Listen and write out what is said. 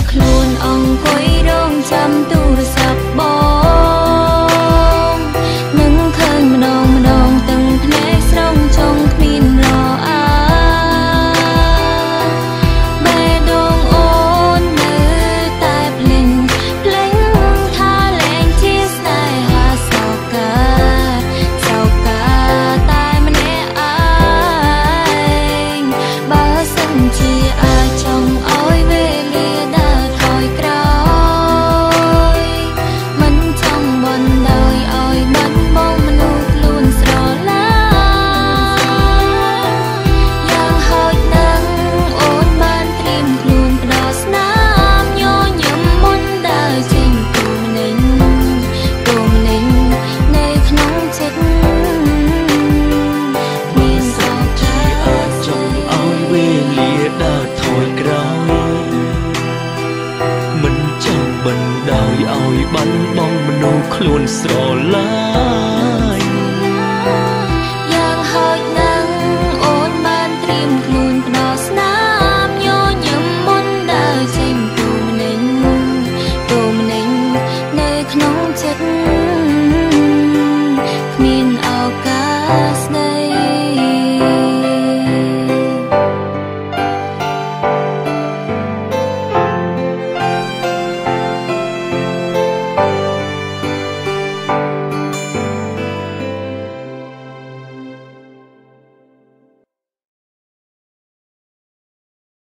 ខ្លួនអង្គុយរងចាំទូរស័ព្ទបងនឹងឃើញម្ដងទាំងភ្នែកស្រងចង់គ្មានរអាបេះដូងអូននៅតែភ្លេងថាលែងជាស្នេហាសោកាតែម្នាក់ឯងបើសិនជាអាចចង់ឲ្យវេលាដើរថយក្រោយមិនចង់បណ្ដោយឲ្យបាត់បង់មនុស្សខ្លួនស្រឡាញ់យ៉ាងហោចណាស់អូនបានត្រៀមខ្លួនផ្ដោស្នាមញញឹមមុនដើរចេញទូមនិញនៅក្នុងចិត្តមានសោកជាអាចចង់ឲ្យវេលាដើរថយក្រោយមិនចង់បណ្ដោយឲ្យបាត់បង់មនុស្សខ្លួនស្រឡាញ់